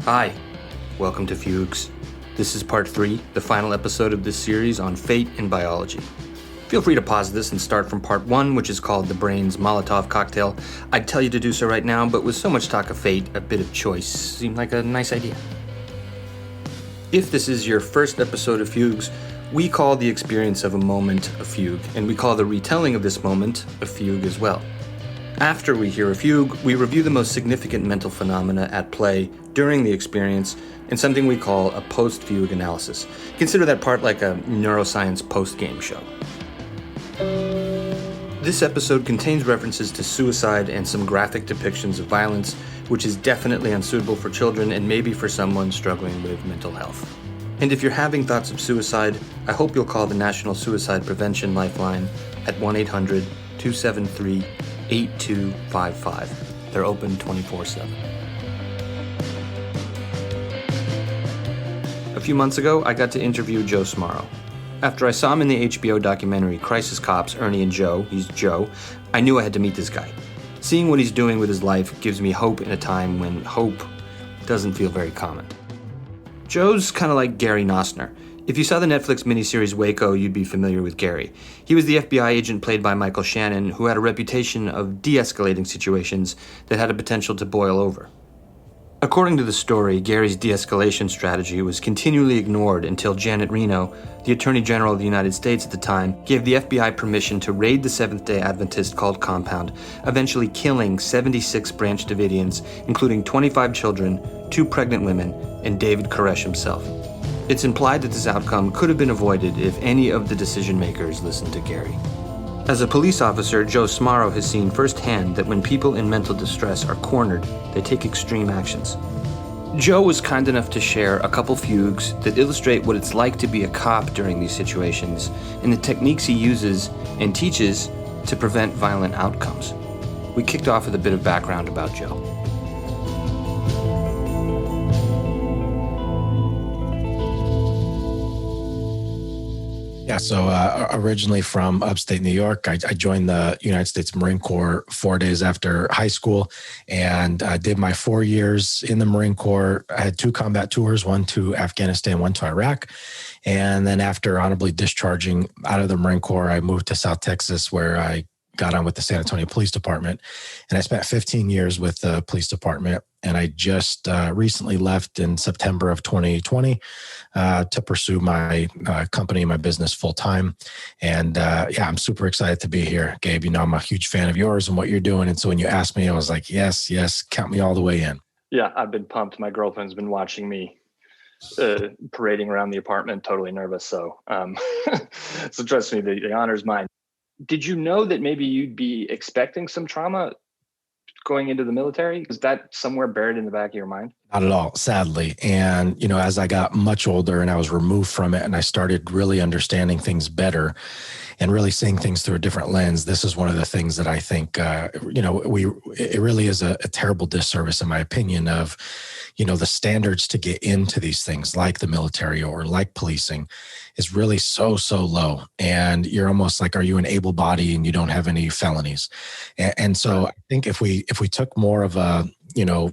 Hi, welcome to Fugues. This is part 3, the final episode of this series on fate in biology. Feel free to pause this and start from part 1, which is called the brain's Molotov cocktail. I'd tell you to do so right now, but with so much talk of fate, a bit of choice seemed like a nice idea. If this is your first episode of Fugues, we call the experience of a moment a fugue, and we call the retelling of this moment a fugue as well. After we hear a fugue, we review the most significant mental phenomena at play during the experience in something we call a post-fugue analysis. Consider that part like a neuroscience post-game show. This episode contains references to suicide and some graphic depictions of violence, which is definitely unsuitable for children and maybe for someone struggling with mental health. And if you're having thoughts of suicide, I hope you'll call the National Suicide Prevention Lifeline at 1-800-273-8255. They're open 24/7. A few months ago, I got to interview Joe Smarro. After I saw him in the HBO documentary Crisis Cops, Ernie and Joe, he's Joe, I knew I had to meet this guy. Seeing what he's doing with his life gives me hope in a time when hope doesn't feel very common. Joe's kind of like Gary Nossner. If you saw the Netflix miniseries Waco, you'd be familiar with Gary. He was the FBI agent played by Michael Shannon, who had a reputation of de-escalating situations that had a potential to boil over. According to the story, Gary's de-escalation strategy was continually ignored until Janet Reno, the Attorney General of the United States at the time, gave the FBI permission to raid the Seventh-day Adventist cult compound, eventually killing 76 Branch Davidians, including 25 children, 2 pregnant women, and David Koresh himself. It's implied that this outcome could have been avoided if any of the decision-makers listened to Gary. As a police officer, Joe Smarro has seen firsthand that when people in mental distress are cornered, they take extreme actions. Joe was kind enough to share a couple fugues that illustrate what it's like to be a cop during these situations and the techniques he uses and teaches to prevent violent outcomes. We kicked off with a bit of background about Joe. Yeah, so originally from upstate New York, I joined the United States Marine Corps 4 days after high school and did my 4 years in the Marine Corps. I had 2 combat tours, one to Afghanistan, one to Iraq. And then after honorably discharging out of the Marine Corps, I moved to South Texas where I got on with the San Antonio Police Department. And I spent 15 years with the police department. And I just recently left in September of 2020 to pursue my company, my business full time. And I'm super excited to be here, Gabe. You know, I'm a huge fan of yours and what you're doing. And so when you asked me, I was like, yes, count me all the way in. Yeah, I've been pumped. My girlfriend's been watching me parading around the apartment, totally nervous. So, so trust me, the honor's mine. Did you know that maybe you'd be expecting some trauma going into the military? Was that somewhere buried in the back of your mind? Not at all, sadly. And, you know, as I got much older and I was removed from it and I started really understanding things better and really seeing things through a different lens, this is one of the things that I think, it really is a terrible disservice, in my opinion, of, you know, the standards to get into these things like the military or like policing is really so low. And you're almost like, are you an able body and you don't have any felonies? And so I think if we took more of a, you know,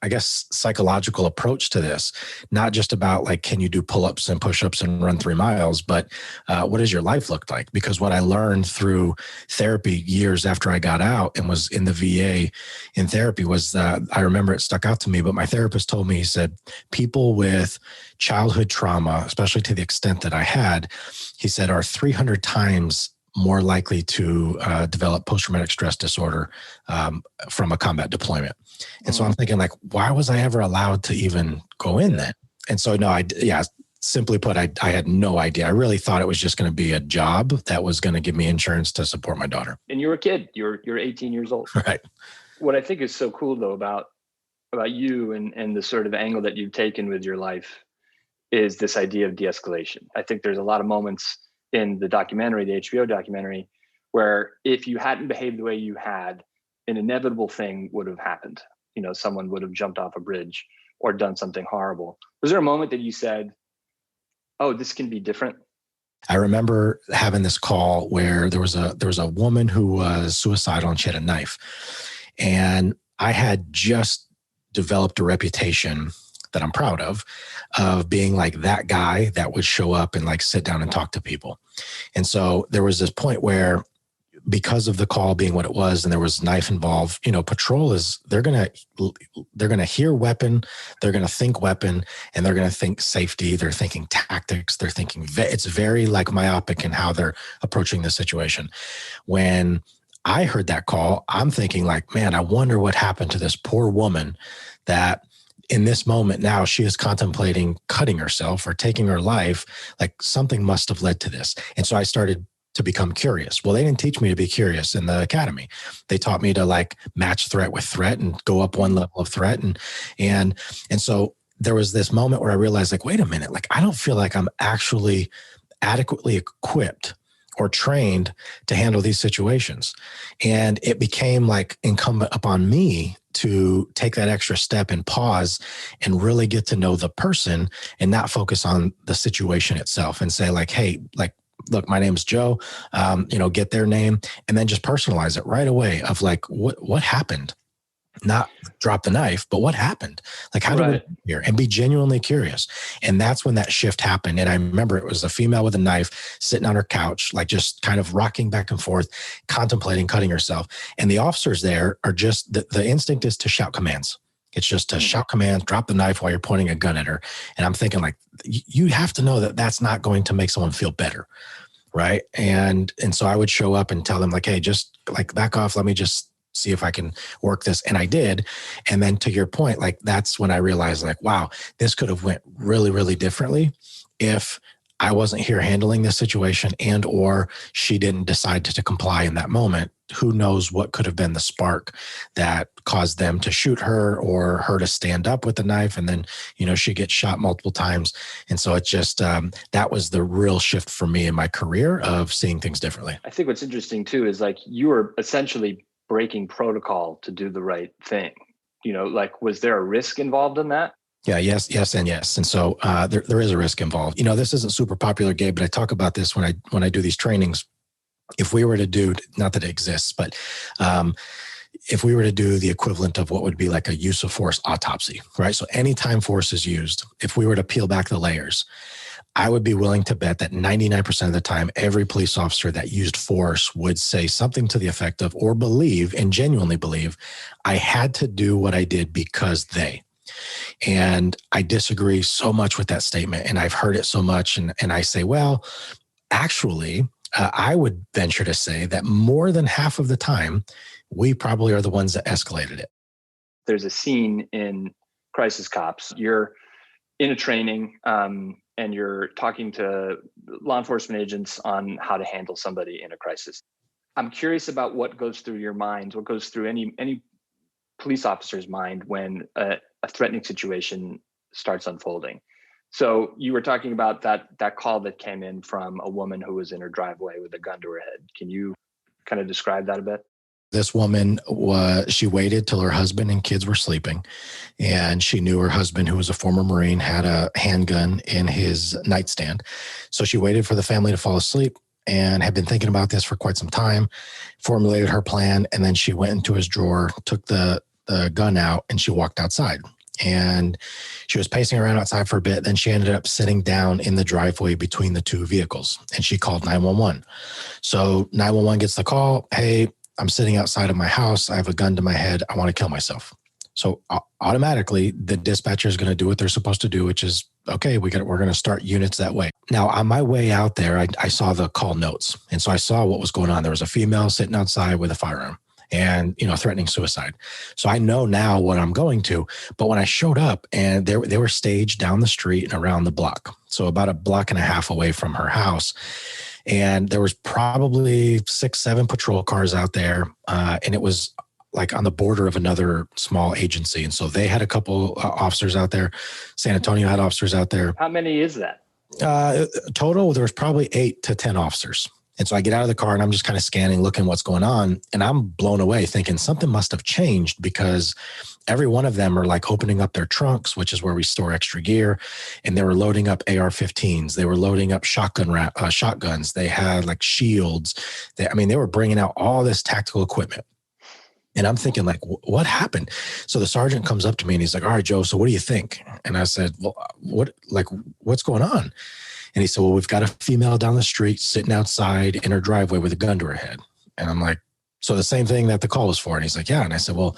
I guess, psychological approach to this, not just about like, can you do pull-ups and push-ups and run 3 miles, but what does your life look like? Because what I learned through therapy years after I got out and was in the VA in therapy was that I remember it stuck out to me, but my therapist told me, he said, people with childhood trauma, especially to the extent that I had, he said, are 300 times more likely to develop post-traumatic stress disorder from a combat deployment. And so I'm thinking like, why was I ever allowed to even go in then? And so, simply put, I had no idea. I really thought it was just going to be a job that was going to give me insurance to support my daughter. And you're a kid, you're 18 years old. Right. What I think is so cool though about you and the sort of angle that you've taken with your life is this idea of de-escalation. I think there's a lot of moments in the documentary, the HBO documentary, where if you hadn't behaved the way you had, an inevitable thing would have happened. You know, someone would have jumped off a bridge or done something horrible. Was there a moment that you said, oh, this can be different? I remember having this call where there was a woman who was suicidal and she had a knife. And I had just developed a reputation that I'm proud of being like that guy that would show up and like sit down and talk to people. And so there was this point where, because of the call being what it was, and there was knife involved, patrol they're going to hear weapon, they're going to think weapon, and they're going to think safety. They're thinking tactics. They're thinking, it's very like myopic in how they're approaching the situation. When I heard that call, I'm thinking like, man, I wonder what happened to this poor woman that in this moment now she is contemplating cutting herself or taking her life. Like something must have led to this. And so I started to become curious. Well, they didn't teach me to be curious in the academy. They taught me to like match threat with threat and go up one level of threat. And so there was this moment where I realized like, wait a minute, like I don't feel like I'm actually adequately equipped or trained to handle these situations. And it became like incumbent upon me to take that extra step and pause and really get to know the person and not focus on the situation itself and say like, hey, like, look, my name's Joe, get their name and then just personalize it right away of like, what happened? Not drop the knife, but what happened? Like, how did we get here? And be genuinely curious. And that's when that shift happened. And I remember it was a female with a knife sitting on her couch, like just kind of rocking back and forth, contemplating cutting herself. And the officers there are just, the instinct is to shout commands. It's just to shout commands, drop the knife while you're pointing a gun at her. And I'm thinking like, you have to know that that's not going to make someone feel better. Right. And so I would show up and tell them like, hey, just like back off. Let me just see if I can work this. And I did. And then to your point, like, that's when I realized like, wow, this could have went really, really differently if I wasn't here handling this situation and, or she didn't decide to comply in that moment. Who knows what could have been the spark that caused them to shoot her or her to stand up with the knife. And then, she gets shot multiple times. And so it just, that was the real shift for me in my career of seeing things differently. I think what's interesting too, is like you were essentially breaking protocol to do the right thing. Like, was there a risk involved in that? Yeah, yes, and yes. And so there is a risk involved. This isn't super popular, Gabe, but I talk about this when I do these trainings. If we were to do, not that it exists, but if we were to do the equivalent of what would be like a use of force autopsy, right? So anytime force is used, if we were to peel back the layers, I would be willing to bet that 99% of the time, every police officer that used force would say something to the effect of, or believe and genuinely believe, I had to do what I did because they. And I disagree so much with that statement. And I've heard it so much. And I say, well, actually, I would venture to say that more than half of the time, we probably are the ones that escalated it. There's a scene in Crisis Cops. You're in a training and you're talking to law enforcement agents on how to handle somebody in a crisis. I'm curious about what goes through your mind, what goes through any police officer's mind when a threatening situation starts unfolding. So you were talking about that call that came in from a woman who was in her driveway with a gun to her head. Can you kind of describe that a bit? This woman she waited till her husband and kids were sleeping, and she knew her husband, who was a former Marine, had a handgun in his nightstand. So she waited for the family to fall asleep and had been thinking about this for quite some time, formulated her plan, and then she went into his drawer, took the gun out, and she walked outside. And she was pacing around outside for a bit. Then she ended up sitting down in the driveway between the two vehicles, and she called 911. So 911 gets the call. Hey, I'm sitting outside of my house. I have a gun to my head. I want to kill myself. So automatically the dispatcher is going to do what they're supposed to do, which is, okay, we're going to start units that way. Now on my way out there, I saw the call notes. And so I saw what was going on. There was a female sitting outside with a firearm and, threatening suicide. So I know now what I'm going to, but when I showed up and they were staged down the street and around the block, so about a block and a half away from her house. And there was probably 6-7 patrol cars out there. And it was like on the border of another small agency. And so they had a couple officers out there. San Antonio had officers out there. How many is that? Total, there was probably 8 to 10 officers. And so I get out of the car and I'm just kind of scanning, looking what's going on. And I'm blown away thinking something must have changed, because every one of them are like opening up their trunks, which is where we store extra gear. And they were loading up AR-15s. They were loading up shotguns. They had like shields. They were bringing out all this tactical equipment. And I'm thinking like, what happened? So the sergeant comes up to me and he's like, all right, Joe, so what do you think? And I said, well, what's going on? And he said, well, we've got a female down the street sitting outside in her driveway with a gun to her head. And I'm like, so the same thing that the call was for. And he's like, yeah. And I said, well,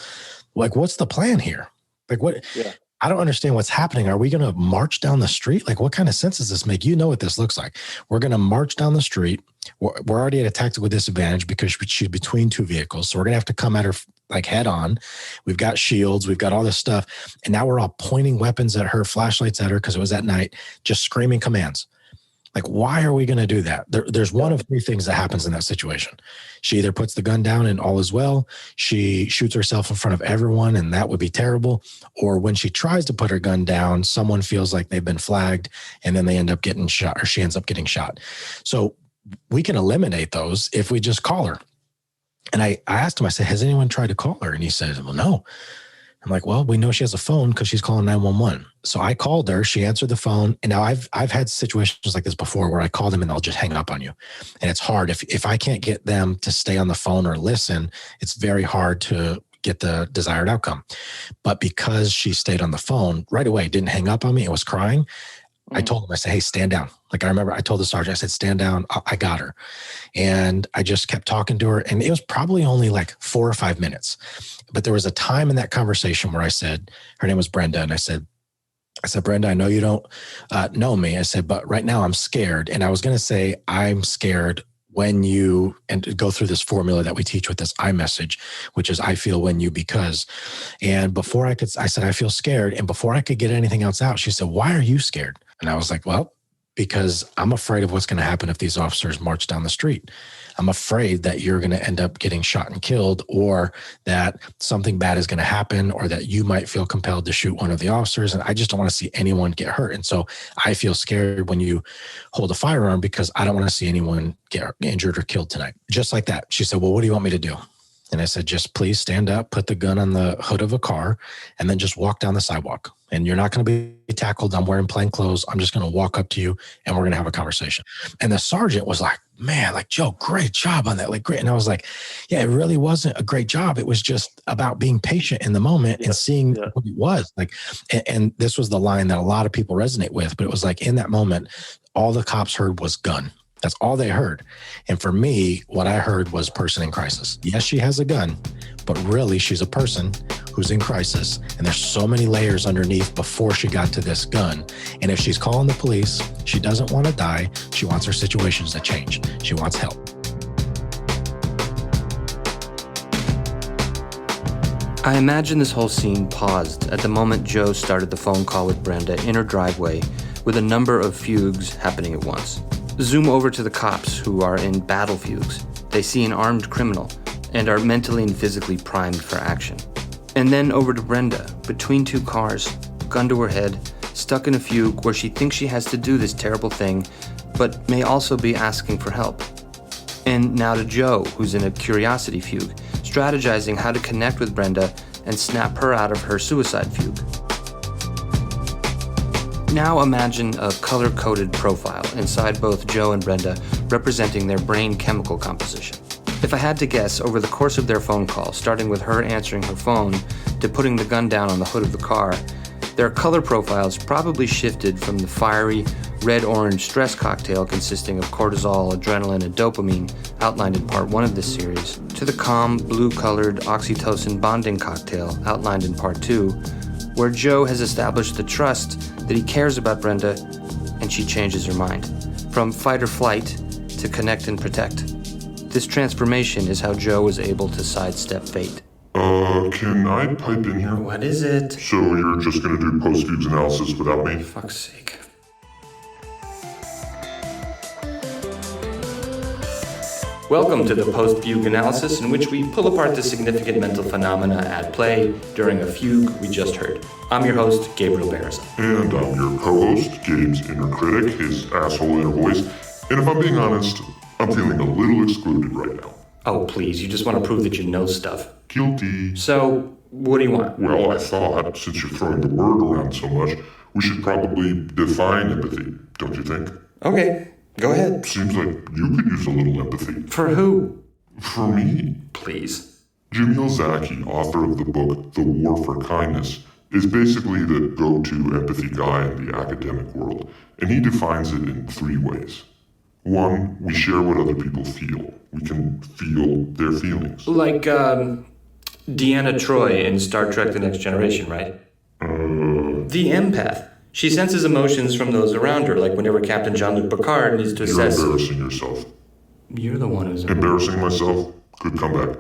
like, what's the plan here? Like, what? Yeah. I don't understand what's happening. Are we going to march down the street? Like, what kind of sense does this make? You know what this looks like. We're going to march down the street. We're already at a tactical disadvantage because she's between two vehicles. So we're going to have to come at her like head on. We've got shields. We've got all this stuff. And now we're all pointing weapons at her, flashlights at her because it was at night, just screaming commands. Like, why are we going to do that? There's one of three things that happens in that situation. She either puts the gun down and all is well. She shoots herself in front of everyone, and that would be terrible. Or when she tries to put her gun down, someone feels like they've been flagged, and then they end up getting shot, or she ends up getting shot. So we can eliminate those if we just call her. And I asked him, I said, has anyone tried to call her? And he said, well, no. I'm like, well, we know she has a phone because she's calling 911. So I called her. She answered the phone. And now I've had situations like this before where I call them and they'll just hang up on you. And it's hard. If I can't get them to stay on the phone or listen, it's very hard to get the desired outcome. But because she stayed on the phone right away, didn't hang up on me, and was crying, I told him, I said, hey, stand down. Like I remember I told the sergeant, I said, stand down. I got her. And I just kept talking to her. And it was probably only like 4 or 5 minutes. But there was a time in that conversation where I said, her name was Brenda. And I said, Brenda, I know you don't know me. I said, but right now I'm scared. And I was going to say, I'm scared when you, and go through this formula that we teach with this iMessage, which is I feel when you, because, and before I said, I feel scared. And before I could get anything else out, she said, why are you scared? And I was like, well, because I'm afraid of what's going to happen if these officers march down the street. I'm afraid that you're going to end up getting shot and killed, or that something bad is going to happen, or that you might feel compelled to shoot one of the officers. And I just don't want to see anyone get hurt. And so I feel scared when you hold a firearm because I don't want to see anyone get injured or killed tonight. Just like that. She said, well, what do you want me to do? And I said, just please stand up, put the gun on the hood of a car, and then just walk down the sidewalk. And you're not going to be tackled. I'm wearing plain clothes. I'm just going to walk up to you and we're going to have a conversation. And the sergeant was like, man, like, Joe, great job on that. Like, great. And I was like, yeah, it really wasn't a great job. It was just about being patient in the moment and seeing what it was like. And this was the line that a lot of people resonate with, but it was like in that moment, all the cops heard was gun. That's all they heard. And for me, what I heard was person in crisis. Yes, she has a gun, but really she's a person who's in crisis. And there's so many layers underneath before she got to this gun. And if she's calling the police, she doesn't want to die. She wants her situations to change. She wants help. I imagine this whole scene paused at the moment Joe started the phone call with Brenda in her driveway, with a number of fugues happening at once. Zoom over to the cops, who are in battle fugues. They see an armed criminal and are mentally and physically primed for action. And then over to Brenda, between two cars, gun to her head, stuck in a fugue where she thinks she has to do this terrible thing, but may also be asking for help. And now to Joe, who's in a curiosity fugue, strategizing how to connect with Brenda and snap her out of her suicide fugue. Now imagine a color-coded profile inside both Joe and Brenda, representing their brain chemical composition. If I had to guess, over the course of their phone call, starting with her answering her phone to putting the gun down on the hood of the car, their color profiles probably shifted from the fiery red-orange stress cocktail consisting of cortisol, adrenaline, and dopamine outlined in part 1 of this series, to the calm, blue-colored oxytocin bonding cocktail outlined in part 2, where Joe has established the trust that he cares about Brenda, and she changes her mind. From fight or flight to connect and protect. This transformation is how Joe was able to sidestep fate. Can I pipe in here? What is it? So you're just gonna do post-fugues analysis without me? For fuck's sake. Welcome to the post-fugue analysis, in which we pull apart the significant mental phenomena at play during a fugue we just heard. I'm your host, Gabriel Berezin. And I'm your co-host, Gabe's inner critic, his asshole inner voice. And if I'm being honest, I'm feeling a little excluded right now. Oh, please, you just want to prove that you know stuff. Guilty. So, what do you want? Well, I thought, since you're throwing the word around so much, we should probably define empathy, don't you think? Okay, go ahead. Seems like you could use a little empathy. For who? For me? Please. Jamil Zaki, author of the book The War for Kindness, is basically the go-to empathy guy in the academic world, and he defines it in 3 ways. 1, we share what other people feel. We can feel their feelings. Like Deanna Troi in Star Trek The Next Generation, right? The empath. She senses emotions from those around her, like whenever Captain Jean-Luc Picard needs to assess... You're embarrassing yourself. You're the one who's... Embarrassing myself? Good comeback.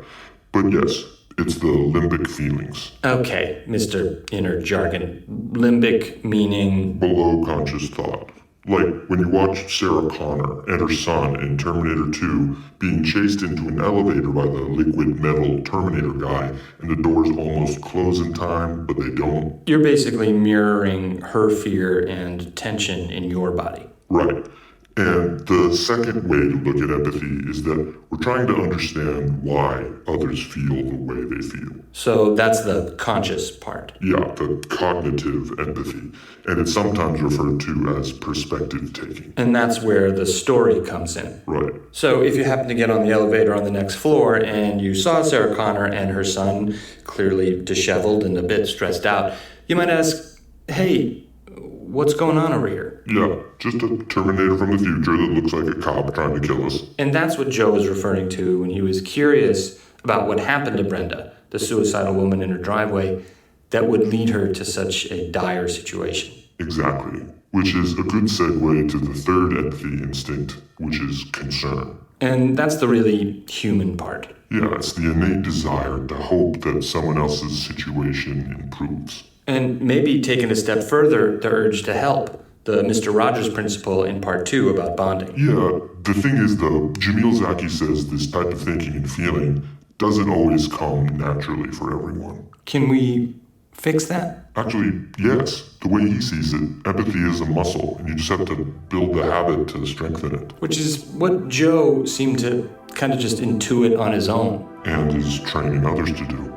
But yes, it's the limbic feelings. Okay, Mr. Inner Jargon. Limbic meaning... Below conscious thought. Like when you watch Sarah Connor and her son in Terminator 2 being chased into an elevator by the liquid metal Terminator guy, and the doors almost close in time, but they don't. You're basically mirroring her fear and tension in your body. Right. And the second way to look at empathy is that we're trying to understand why others feel the way they feel. So that's the conscious part. Yeah, the cognitive empathy. And it's sometimes referred to as perspective taking. And that's where the story comes in. Right. So if you happen to get on the elevator on the next floor and you saw Sarah Connor and her son clearly disheveled and a bit stressed out, you might ask, hey, what's going on over here? Yeah, just a Terminator from the future that looks like a cop trying to kill us. And that's what Joe was referring to when he was curious about what happened to Brenda, the suicidal woman in her driveway, that would lead her to such a dire situation. Exactly, which is a good segue to the third empathy instinct, which is concern. And that's the really human part. Yeah, it's the innate desire to hope that someone else's situation improves. And maybe taken a step further, the urge to help, the Mr. Rogers principle in part 2 about bonding. Yeah, the thing is though, Jamil Zaki says this type of thinking and feeling doesn't always come naturally for everyone. Can we fix that? Actually, yes. The way he sees it, empathy is a muscle, and you just have to build the habit to strengthen it. Which is what Joe seemed to kind of just intuit on his own. And is training others to do.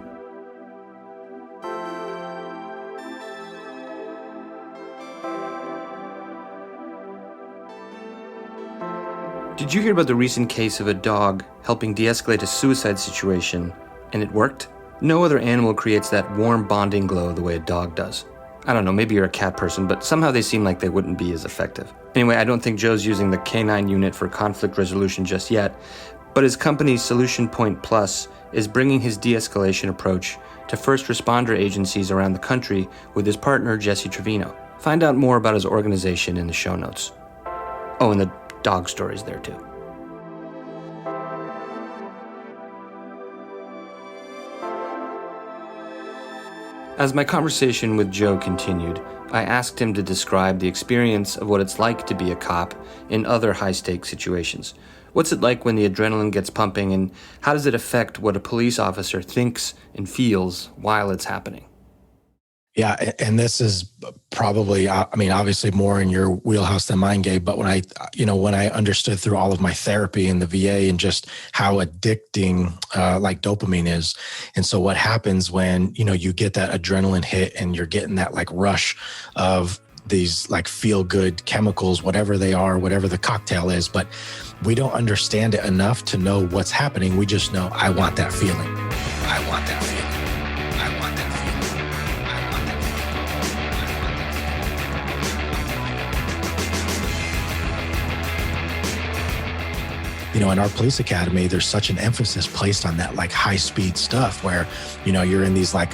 Did you hear about the recent case of a dog helping de-escalate a suicide situation, and it worked? No other animal creates that warm bonding glow the way a dog does. I don't know, maybe you're a cat person, but somehow they seem like they wouldn't be as effective. Anyway, I don't think Joe's using the K9 unit for conflict resolution just yet, but his company Solution Point Plus is bringing his de-escalation approach to first responder agencies around the country with his partner Jesse Trevino. Find out more about his organization in the show notes. Oh, and the dog stories there too. As my conversation with Joe continued, I asked him to describe the experience of what it's like to be a cop in other high-stakes situations. What's it like when the adrenaline gets pumping, and how does it affect what a police officer thinks and feels while it's happening? Yeah, and this is probably, obviously more in your wheelhouse than mine, Gabe, but when I understood through all of my therapy in the VA and just how addicting like dopamine is. And so what happens when, you get that adrenaline hit and you're getting that like rush of these like feel good chemicals, whatever they are, whatever the cocktail is, but we don't understand it enough to know what's happening. We just know, I want that feeling. I want that feeling. I want that feeling. In our police academy, there's such an emphasis placed on that like high speed stuff where, you're in these like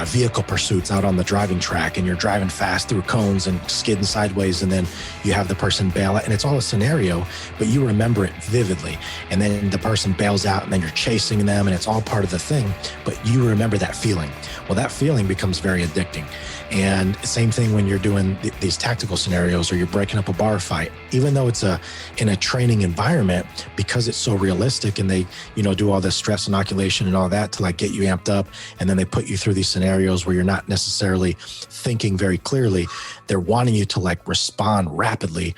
vehicle pursuits out on the driving track and you're driving fast through cones and skidding sideways. And then you have the person bail out and it's all a scenario, but you remember it vividly. And then the person bails out and then you're chasing them and it's all part of the thing, but you remember that feeling. Well, that feeling becomes very addicting. And same thing when you're doing these tactical scenarios or you're breaking up a bar fight, even though it's in a training environment, because it's so realistic and they, do all this stress inoculation and all that to like get you amped up. And then they put you through these scenarios where you're not necessarily thinking very clearly. They're wanting you to like respond rapidly,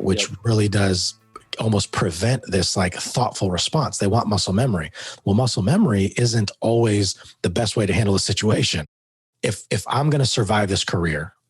which really does almost prevent this like thoughtful response. They want muscle memory. Well, muscle memory isn't always the best way to handle a situation. If I'm going to survive this career,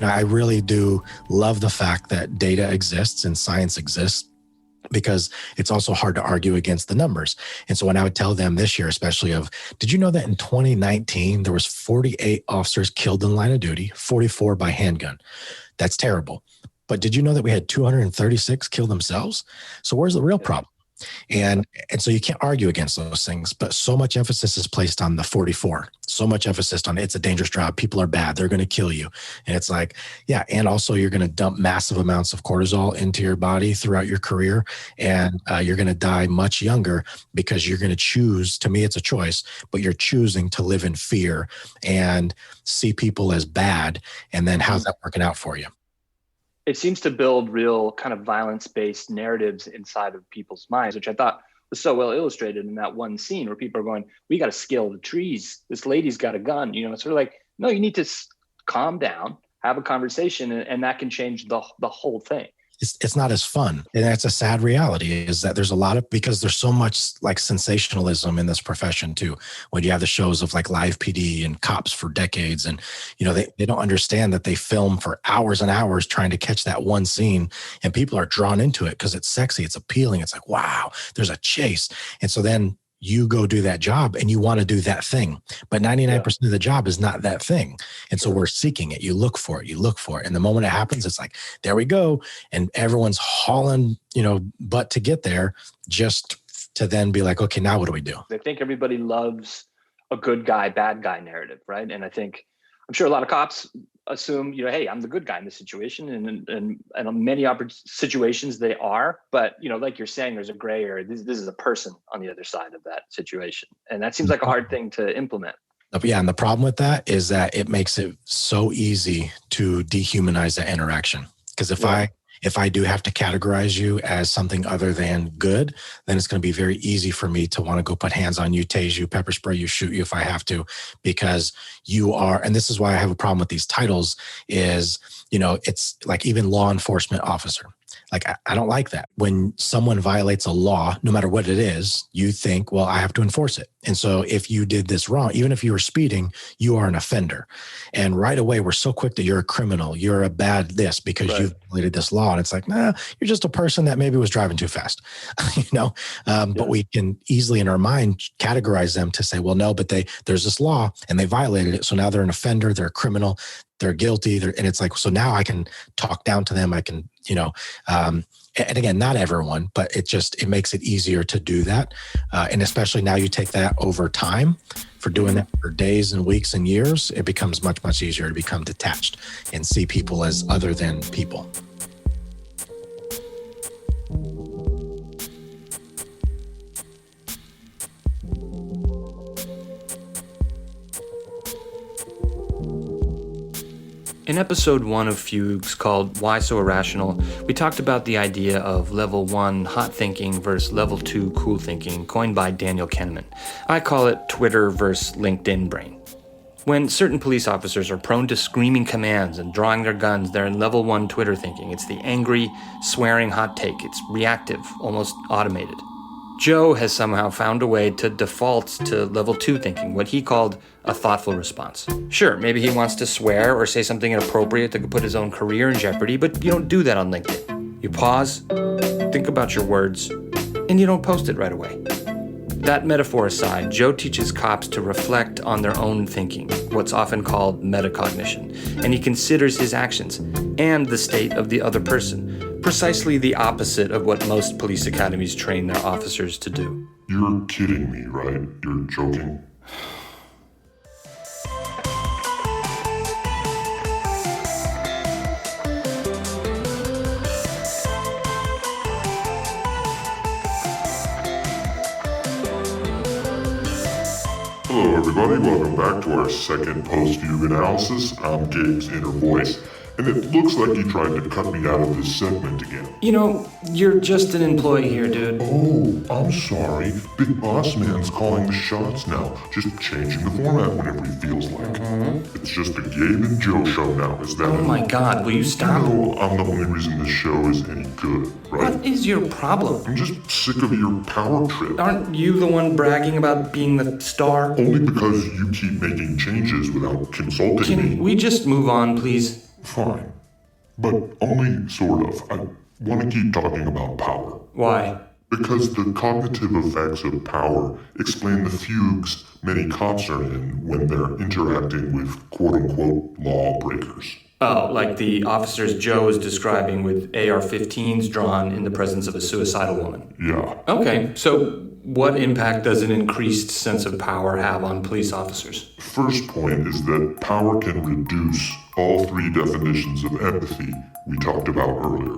I really do love the fact that data exists and science exists, because it's also hard to argue against the numbers. And so when I would tell them this year, especially did you know that in 2019, there was 48 officers killed in the line of duty, 44 by handgun? That's terrible. But did you know that we had 236 kill themselves? So where's the real problem? And so you can't argue against those things, but so much emphasis is placed on the 44, so much emphasis on it's a dangerous job. People are bad. They're going to kill you. And it's like, yeah. And also you're going to dump massive amounts of cortisol into your body throughout your career. And you're going to die much younger because you're going to choose, to me, it's a choice, but you're choosing to live in fear and see people as bad. And then how's that working out for you? It seems to build real kind of violence-based narratives inside of people's minds, which I thought was so well illustrated in that one scene where people are going, we got to scale the trees. This lady's got a gun. It's sort of like, no, you need to calm down, have a conversation, and that can change the whole thing. It's not as fun. And that's a sad reality, is that there's a lot of, because there's so much like sensationalism in this profession too. When you have the shows of like Live PD and cops for decades, and, they don't understand that they film for hours and hours trying to catch that one scene, and people are drawn into it because it's sexy. It's appealing. It's like, wow, there's a chase. And so then you go do that job and you want to do that thing, but 99% of the job is not that thing. And so we're seeking it. You look for it. And the moment it happens, it's like, there we go. And everyone's hauling, butt to get there, just to then be like, okay, now what do we do? I think everybody loves a good guy, bad guy narrative, right? And I'm sure a lot of cops assume, hey, I'm the good guy in this situation, and in many situations they are, but like you're saying, there's a gray area. This is a person on the other side of that situation, and that seems like a hard thing to implement. Yeah, and the problem with that is that it makes it so easy to dehumanize that interaction. Because if I do have to categorize you as something other than good, then it's going to be very easy for me to want to go put hands on you, tase you, pepper spray you, shoot you if I have to, because you are, and this is why I have a problem with these titles, is, it's like even law enforcement officer. Like, I don't like that. When someone violates a law, no matter what it is, you think, well, I have to enforce it. And so if you did this wrong, even if you were speeding, you are an offender. And right away, we're so quick that you're a criminal. You're a bad this because you've violated this law. And it's like, nah, you're just a person that maybe was driving too fast, But we can easily in our mind categorize them to say, well, no, but there's this law and they violated it. So now they're an offender, they're a criminal, they're guilty. And it's like, so now I can talk down to them. I can, and again, not everyone, but it makes it easier to do that. And especially now you take that over time, for doing that for days and weeks and years, it becomes much, much easier to become detached and see people as other than people. In episode 1 of Fugues, called Why So Irrational, we talked about the idea of level 1 hot thinking versus level 2 cool thinking, coined by Daniel Kahneman. I call it Twitter versus LinkedIn brain. When certain police officers are prone to screaming commands and drawing their guns, they're in level 1 Twitter thinking. It's the angry, swearing hot take. It's reactive, almost automated. Joe has somehow found a way to default to level 2 thinking, what he called a thoughtful response. Sure, maybe he wants to swear or say something inappropriate that could put his own career in jeopardy, but you don't do that on LinkedIn. You pause, think about your words, and you don't post it right away. That metaphor aside, Joe teaches cops to reflect on their own thinking, what's often called metacognition, and he considers his actions and the state of the other person, precisely the opposite of what most police academies train their officers to do. You're kidding me, right? You're joking? Hello everybody, welcome back to our second post-fugue analysis. I'm Gabe's inner voice, and it looks like you tried to cut me out of this segment again. You know, you're just an employee here, dude. Oh, I'm sorry. Big Boss Man's calling the shots now, just changing the format whenever he feels like. It's just a Gabe and Joe show now, is that Oh it? my god, will you stop? No, I'm the only reason this show is any good, right? What is your problem? I'm just sick of your power trip. Aren't you the one bragging about being the star? Only because you keep making changes without consulting me. Can we just move on, please? Fine. But only sort of. I want to keep talking about power. Why? Because the cognitive effects of power explain the fugues many cops are in when they're interacting with quote-unquote lawbreakers. Oh, like the officers Joe is describing with AR-15s drawn in the presence of a suicidal woman. Yeah. Okay, so what impact does an increased sense of power have on police officers? First point is that power can reduce all three definitions of empathy we talked about earlier.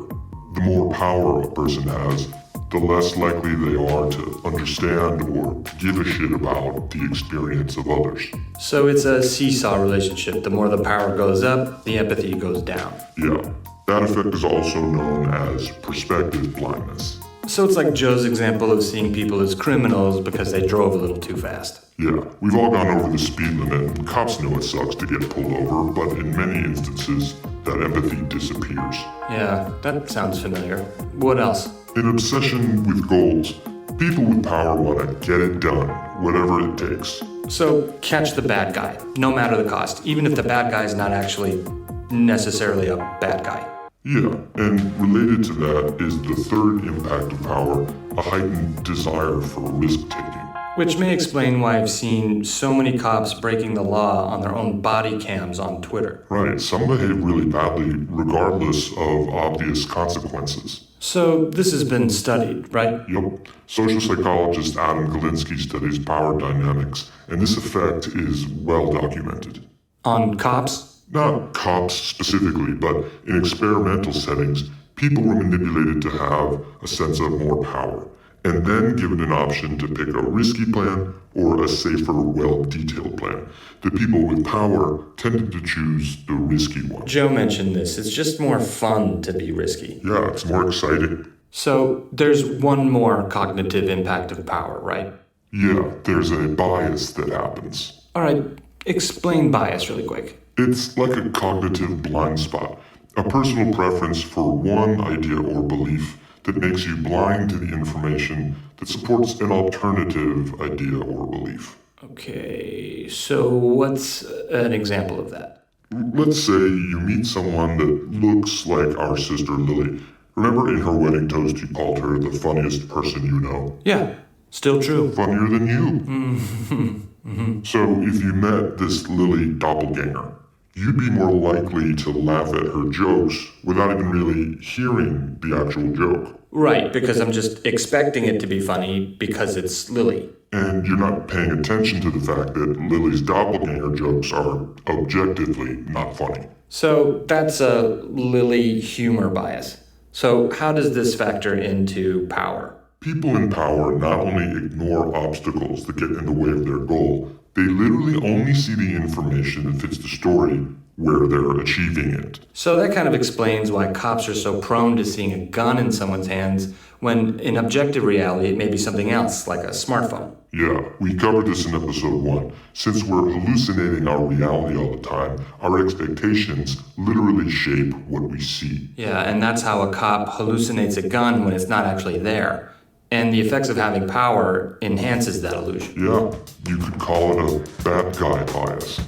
The more power a person has, the less likely they are to understand or give a shit about the experience of others. So it's a seesaw relationship. The more the power goes up, the empathy goes down. Yeah, that effect is also known as perspective blindness. So it's like Joe's example of seeing people as criminals because they drove a little too fast. Yeah, we've all gone over the speed limit, and cops know it sucks to get pulled over, but in many instances, that empathy disappears. Yeah, that sounds familiar. What else? In obsession with goals, people with power want to get it done, whatever it takes. So catch the bad guy, no matter the cost, even if the bad guy is not actually necessarily a bad guy. Yeah, and related to that is the third impact of power, a heightened desire for risk-taking. Which may explain why I've seen so many cops breaking the law on their own body cams on Twitter. Right, some behave really badly regardless of obvious consequences. So this has been studied, right? Yup. Social psychologist Adam Galinsky studies power dynamics, and this effect is well documented. On cops? Not cops specifically, but in experimental settings, people were manipulated to have a sense of more power, and then given an option to pick a risky plan or a safer, well-detailed plan. The people with power tended to choose the risky one. Joe mentioned this. It's just more fun to be risky. Yeah, it's more exciting. So there's one more cognitive impact of power, right? Yeah, there's a bias that happens. All right, explain bias really quick. It's like a cognitive blind spot, a personal preference for one idea or belief that makes you blind to the information that supports an alternative idea or belief. Okay, so what's an example of that? Let's say you meet someone that looks like our sister Lily. Remember in her wedding toast you called her the funniest person you know? Yeah, still true. Funnier than you. So if you met this Lily doppelganger, you'd be more likely to laugh at her jokes without even really hearing the actual joke. Right, because I'm just expecting it to be funny because it's Lily. And you're not paying attention to the fact that Lily's doppelganger jokes are objectively not funny. So that's a Lily humor bias. So how does this factor into power? People in power not only ignore obstacles that get in the way of their goal, they literally only see the information that fits the story where they're achieving it. So that kind of explains why cops are so prone to seeing a gun in someone's hands when in objective reality it may be something else, like a smartphone. Yeah, we covered this in episode 1. Since we're hallucinating our reality all the time, our expectations literally shape what we see. Yeah, and that's how a cop hallucinates a gun when it's not actually there. And the effects of having power enhances that illusion. Yeah, you could call it a bad guy bias.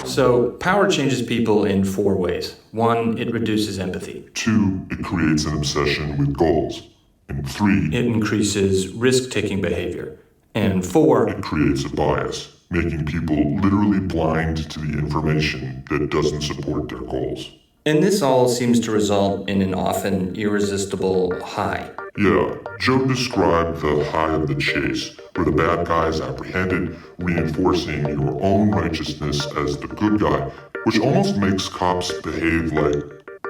So, power changes people in 4 ways. 1, it reduces empathy. 2, it creates an obsession with goals. And 3, It increases risk-taking behavior. And 4, it creates a bias, making people literally blind to the information that doesn't support their goals. and this all seems to result in an often irresistible high. Yeah, Joe described the high of the chase, where the bad guy is apprehended, reinforcing your own righteousness as the good guy, which almost makes cops behave like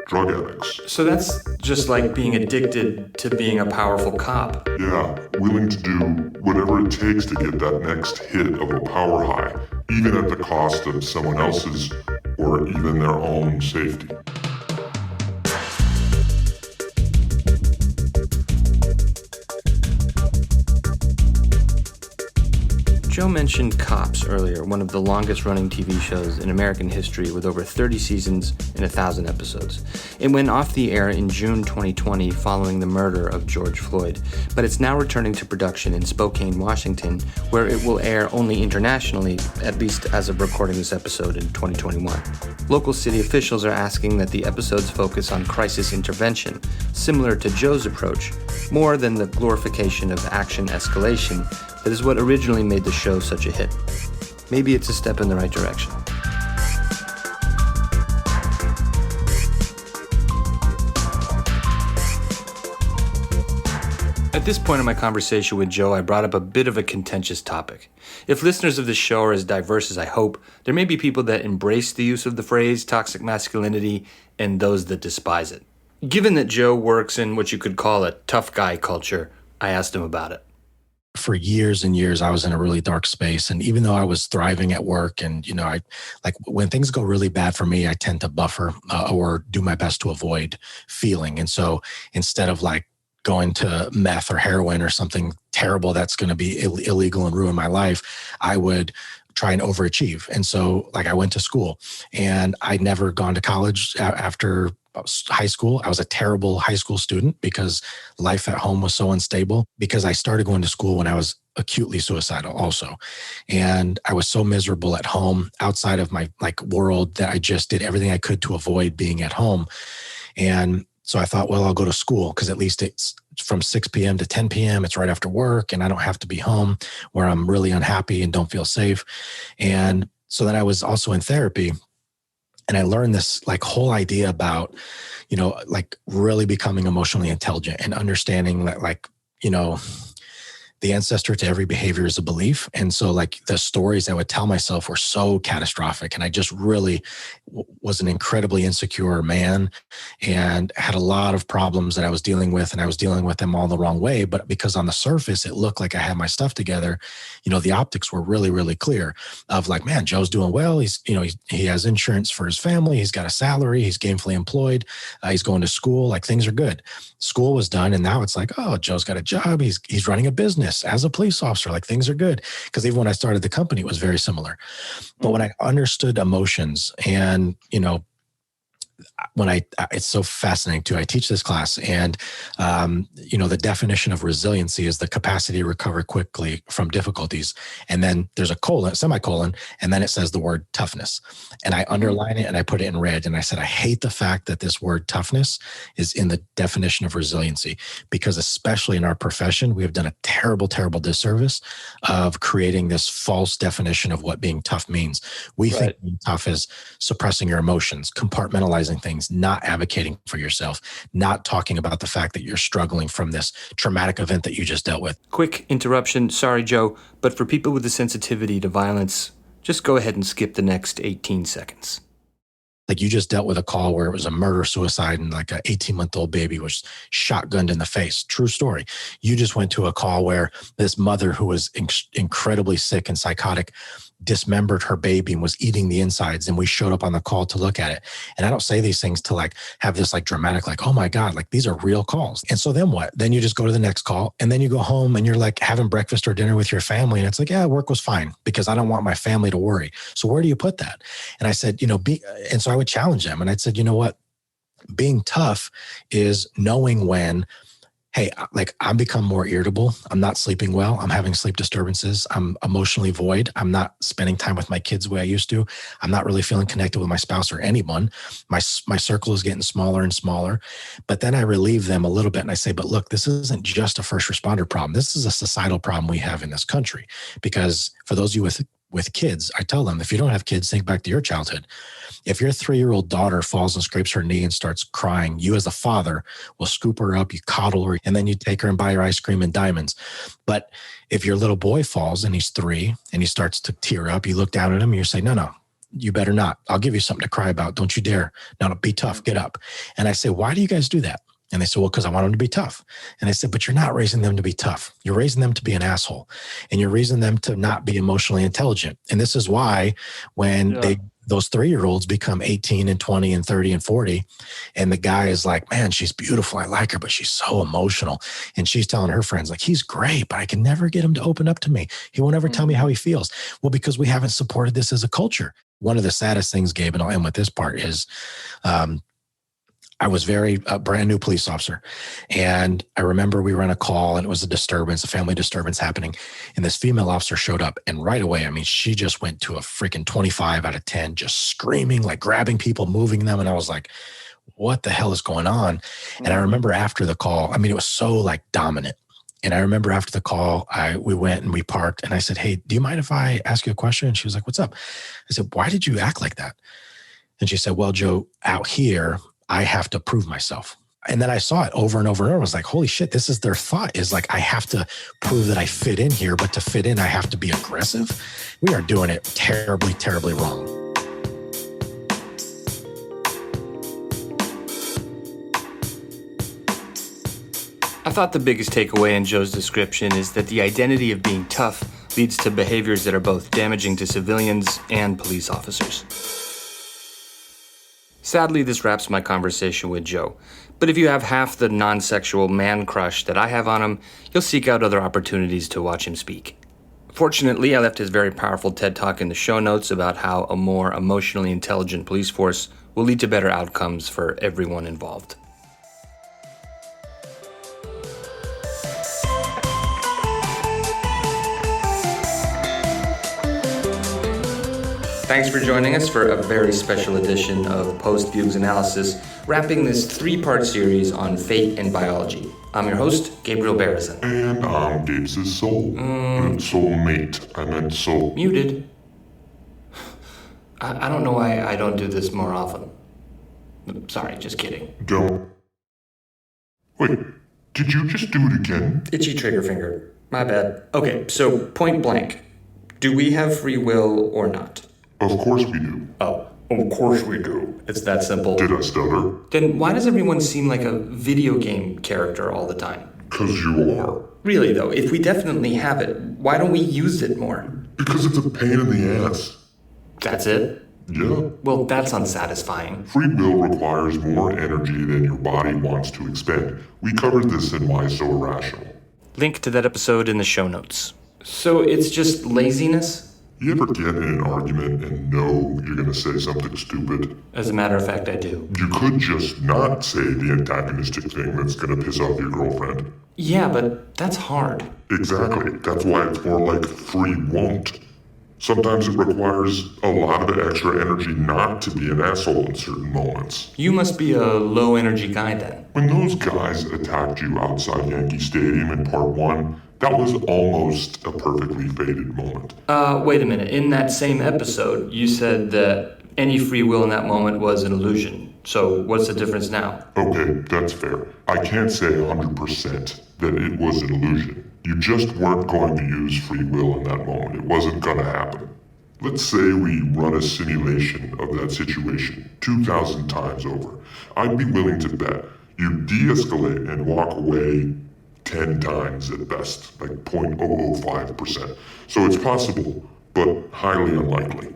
drug addicts. So that's just like being addicted to being a powerful cop. Yeah, willing to do whatever it takes to get that next hit of a power high, even at the cost of someone else's or even their own safety. Joe mentioned Cops earlier, one of the longest running TV shows in American history with over 30 seasons and 1,000 episodes. It went off the air in June 2020 following the murder of George Floyd, but it's now returning to production in Spokane, Washington, where it will air only internationally, at least as of recording this episode in 2021. Local city officials are asking that the episodes focus on crisis intervention, similar to Joe's approach, more than the glorification of action escalation that is what originally made the show such a hit. Maybe it's a step in the right direction. At this point in my conversation with Joe, I brought up a bit of a contentious topic. If listeners of this show are as diverse as I hope, there may be people that embrace the use of the phrase toxic masculinity and those that despise it. Given that Joe works in what you could call a tough guy culture, I asked him about it. For years and years, I was in a really dark space. And even though I was thriving at work and, I like when things go really bad for me, I tend to buffer or do my best to avoid feeling. And so instead of like going to meth or heroin or something terrible that's going to be illegal and ruin my life, I would try and overachieve. And so like I went to school and I'd never gone to college after high school. I was a terrible high school student because life at home was so unstable, because I started going to school when I was acutely suicidal also. And I was so miserable at home outside of my world that I just did everything I could to avoid being at home. And so I thought, well, I'll go to school because at least it's from 6 p.m. to 10 p.m. It's right after work and I don't have to be home where I'm really unhappy and don't feel safe. And so then I was also in therapy. And I learned this whole idea about, really becoming emotionally intelligent and understanding that the ancestor to every behavior is a belief. And so the stories I would tell myself were so catastrophic. And I just really was an incredibly insecure man and had a lot of problems that I was dealing with, and I was dealing with them all the wrong way. But because on the surface, it looked like I had my stuff together, the optics were really, really clear of man, Joe's doing well. He's, he has insurance for his family. He's got a salary. He's gainfully employed. He's going to school. Things are good. School was done. And now it's oh, Joe's got a job. He's running a business as a police officer, things are good. Because even when I started the company, it was very similar. But when I understood emotions and, it's so fascinating too. I teach this class and, the definition of resiliency is the capacity to recover quickly from difficulties. And then there's a semicolon, and then it says the word toughness. And I underline it and I put it in red. And I said, I hate the fact that this word toughness is in the definition of resiliency, because especially in our profession, we have done a terrible, terrible disservice of creating this false definition of what being tough means. We think being tough is suppressing your emotions, compartmentalizing things, not advocating for yourself, not talking about the fact that you're struggling from this traumatic event that you just dealt with. Quick interruption. Sorry, Joe, but for people with a sensitivity to violence, just go ahead and skip the next 18 seconds. You just dealt with a call where it was a murder-suicide and an 18-month-old baby was shotgunned in the face. True story. You just went to a call where this mother who was incredibly sick and psychotic dismembered her baby and was eating the insides. And we showed up on the call to look at it. And I don't say these things to like have this like dramatic, like, oh my God, like these are real calls. And so then what? Then you just go to the next call and then you go home and you're like having breakfast or dinner with your family. And it's like, yeah, work was fine because I don't want my family to worry. So where do you put that? And I said, and so I would challenge them. And I said, you know what? Being tough is knowing when, hey, like I'm become more irritable. I'm not sleeping well. I'm having sleep disturbances. I'm emotionally void. I'm not spending time with my kids the way I used to. I'm not really feeling connected with my spouse or anyone. My circle is getting smaller and smaller. But then I relieve them a little bit and I say, but look, this isn't just a first responder problem. This is a societal problem we have in this country. Because for those of you with kids, I tell them, if you don't have kids, think back to your childhood. If your 3-year-old daughter falls and scrapes her knee and starts crying, you as a father will scoop her up, you coddle her, and then you take her and buy her ice cream and diamonds. But if your little boy falls and he's 3 and he starts to tear up, you look down at him and you say, no, you better not. I'll give you something to cry about. Don't you dare. No, be tough. Get up. And I say, why do you guys do that? And they said, well, because I want them to be tough. And I said, but you're not raising them to be tough. You're raising them to be an asshole. And you're raising them to not be emotionally intelligent. And this is why when those 3-year-olds become 18 and 20 and 30 and 40, and the guy is like, man, she's beautiful. I like her, but she's so emotional. And she's telling her friends, like, he's great, but I can never get him to open up to me. He won't ever tell me how he feels. Well, because we haven't supported this as a culture. One of the saddest things, Gabe, and I'll end with this part, is I was a brand new police officer. And I remember we were on a call and it was a family disturbance happening. And this female officer showed up and right away, I mean, she just went to a freaking 25 out of 10, just screaming, like grabbing people, moving them. And I was like, what the hell is going on? And I remember after the call, I mean, it was so like dominant. And I remember after the call, we went and we parked and I said, hey, do you mind if I ask you a question? And she was like, what's up? I said, why did you act like that? And she said, well, Joe, out here, I have to prove myself. And then I saw it over and over and over. I was like, holy shit, this is their thought, is like, I have to prove that I fit in here, but to fit in, I have to be aggressive. We are doing it terribly, terribly wrong. I thought the biggest takeaway in Joe's description is that the identity of being tough leads to behaviors that are both damaging to civilians and police officers. Sadly, this wraps my conversation with Joe. But if you have half the non-sexual man crush that I have on him, you'll seek out other opportunities to watch him speak. Fortunately, I left his very powerful TED Talk in the show notes about how a more emotionally intelligent police force will lead to better outcomes for everyone involved. Thanks for joining us for a very special edition of Post-Fugues Analysis, wrapping this 3-part series on fate and biology. I'm your host, Gabriel Berezin. And I'm Gabe's soul. Soulmate. I meant soul. Muted. I don't know why I don't do this more often. Sorry, just kidding. Don't. Wait, did you just do it again? Itchy trigger finger. My bad. Okay, so point blank. Do we have free will or not? Of course we do. Oh, of course we do. It's that simple. Did I stutter? Then why does everyone seem like a video game character all the time? 'Cause you are. Really though, if we definitely have it, why don't we use it more? Because it's a pain in the ass. That's it? Yeah. Well, that's unsatisfying. Free will requires more energy than your body wants to expend. We covered this in Why So Irrational. Link to that episode in the show notes. So it's just laziness? You ever get in an argument and know you're going to say something stupid? As a matter of fact, I do. You could just not say the antagonistic thing that's going to piss off your girlfriend. Yeah, but that's hard. Exactly. That's why it's more like free won't. Sometimes it requires a lot of extra energy not to be an asshole in certain moments. You must be a low-energy guy then. When those guys attacked you outside Yankee Stadium in part 1, that was almost a perfectly fated moment. Wait a minute. In that same episode, you said that any free will in that moment was an illusion. So what's the difference now? Okay, that's fair. I can't say 100% that it was an illusion. You just weren't going to use free will in that moment. It wasn't going to happen. Let's say we run a simulation of that situation 2,000 times over. I'd be willing to bet you de-escalate and walk away 10 times at best, like 0.005%. So it's possible, but highly unlikely.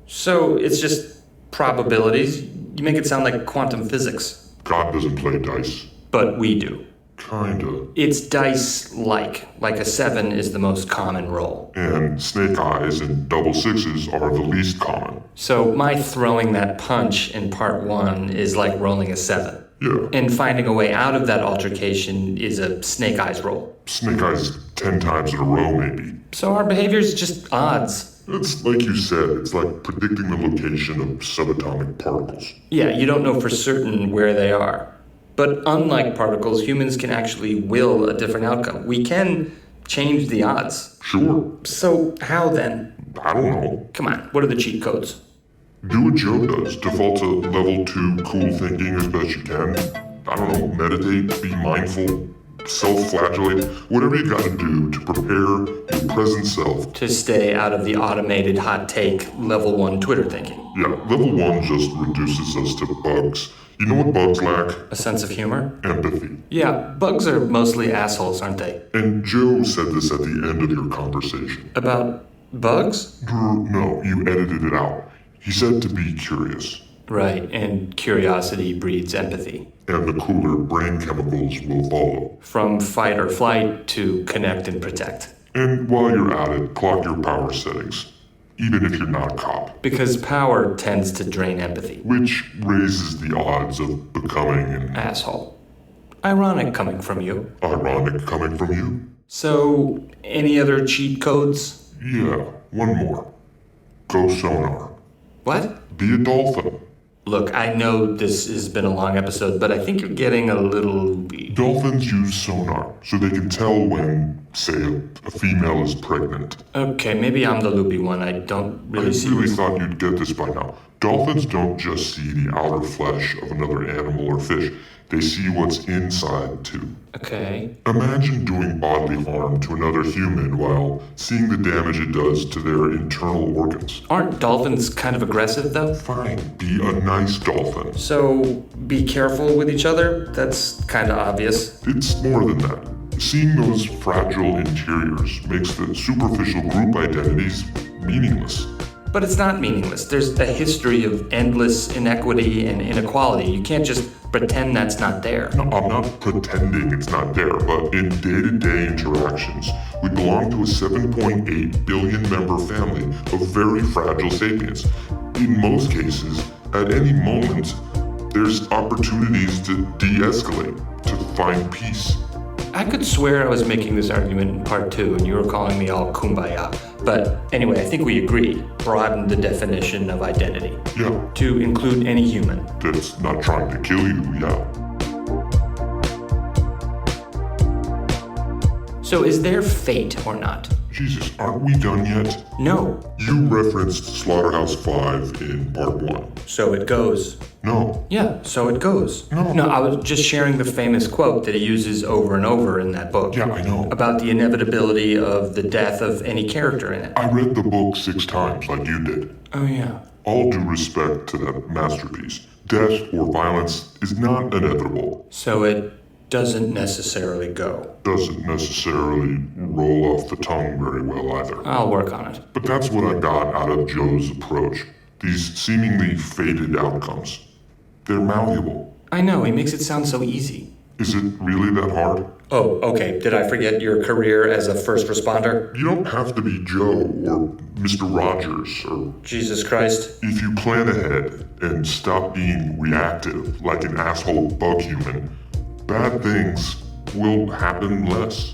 So it's just probabilities? You make it sound like quantum physics. God doesn't play dice. But we do. Kinda. It's dice-like. Like a 7 is the most common roll. And snake eyes and double sixes are the least common. So my throwing that punch in part 1 is like rolling a 7. Yeah. And finding a way out of that altercation is a snake eyes roll. Snake eyes 10 times in a row, maybe. So our behavior is just odds. It's like you said, it's like predicting the location of subatomic particles. Yeah, you don't know for certain where they are. But unlike particles, humans can actually will a different outcome. We can change the odds. Sure. So how then? I don't know. Come on, what are the cheat codes? Do what Joe does. Default to level 2 cool thinking as best you can. I don't know, meditate, be mindful, self-flagellate, whatever you gotta do to prepare your present self. To stay out of the automated hot take level 1 Twitter thinking. Yeah, level 1 just reduces us to bugs. You know what bugs lack? A sense of humor? Empathy. Yeah, bugs are mostly assholes, aren't they? And Joe said this at the end of your conversation. About bugs? No, you edited it out. He said to be curious. Right, and curiosity breeds empathy. And the cooler brain chemicals will follow. From fight or flight to connect and protect. And while you're at it, clock your power settings, even if you're not a cop. Because power tends to drain empathy. Which raises the odds of becoming an asshole. Ironic coming from you. Ironic coming from you? So, any other cheat codes? Yeah, one more. Go sonar. What? Be a dolphin. Look, I know this has been a long episode, but I think you're getting a little loopy. Dolphins use sonar, so they can tell when, say, a female is pregnant. Okay, maybe I'm the loopy one. I don't really see... I really thought you'd get this by now. Dolphins don't just see the outer flesh of another animal or fish. They see what's inside, too. Okay. Imagine doing bodily harm to another human while seeing the damage it does to their internal organs. Aren't dolphins kind of aggressive, though? Fine, be a nice dolphin. So, be careful with each other? That's kind of obvious. It's more than that. Seeing those fragile interiors makes the superficial group identities meaningless. But it's not meaningless. There's a history of endless inequity and inequality. You can't just pretend that's not there. No, I'm not pretending it's not there, but in day-to-day interactions, we belong to a 7.8 billion member family of very fragile sapiens. In most cases, at any moment, there's opportunities to de-escalate, to find peace. I could swear I was making this argument in part 2 and you were calling me all kumbaya. But anyway, I think we agree. Broaden the definition of identity. Yeah. To include any human. That's not trying to kill you, yeah. So is there fate or not? Jesus, aren't we done yet? No. You referenced Slaughterhouse 5 in part 1. So it goes. No. Yeah, so it goes. No. I was just sharing the famous quote that he uses over and over in that book. Yeah, I know. About the inevitability of the death of any character in it. I read the book 6 times like you did. Oh, yeah. All due respect to that masterpiece, death or violence is not inevitable. So it doesn't necessarily go. Doesn't necessarily roll off the tongue very well either. I'll work on it. But that's what I got out of Joe's approach. These seemingly fated outcomes. They're malleable. I know, he makes it sound so easy. Is it really that hard? Oh, okay. Did I forget your career as a first responder? You don't have to be Joe or Mr. Rogers or... Jesus Christ. If you plan ahead and stop being reactive like an asshole bug human, bad things will happen less.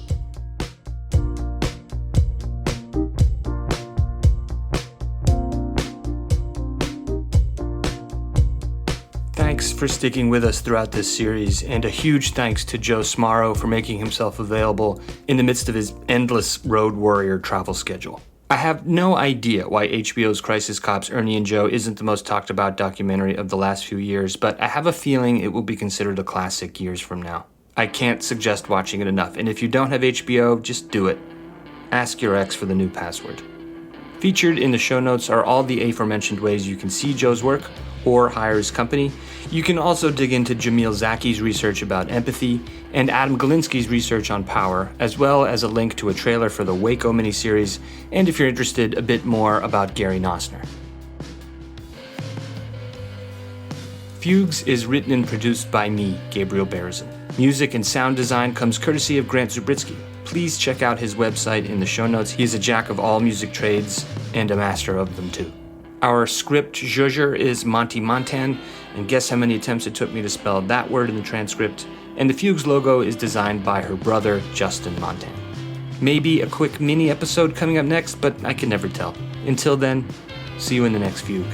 Thanks for sticking with us throughout this series, and a huge thanks to Joe Smarro for making himself available in the midst of his endless road warrior travel schedule. I have no idea why HBO's Crisis Cops Ernie and Joe isn't the most talked about documentary of the last few years, but I have a feeling it will be considered a classic years from now. I can't suggest watching it enough, and if you don't have HBO, just do it. Ask your ex for the new password. Featured in the show notes are all the aforementioned ways you can see Joe's work or hire his company. You can also dig into Jamil Zaki's research about empathy and Adam Galinsky's research on power, as well as a link to a trailer for the Waco miniseries, and if you're interested, a bit more about Gary Nosner. Fugues is written and produced by me, Gabriel Berezin. Music and sound design comes courtesy of Grant Zubritsky. Please check out his website in the show notes. He is a jack of all music trades and a master of them too. Our script zhuzher is Monty Montan, and guess how many attempts it took me to spell that word in the transcript. And the Fugues logo is designed by her brother, Justin Montan. Maybe a quick mini episode coming up next, but I can never tell. Until then, see you in the next Fugue.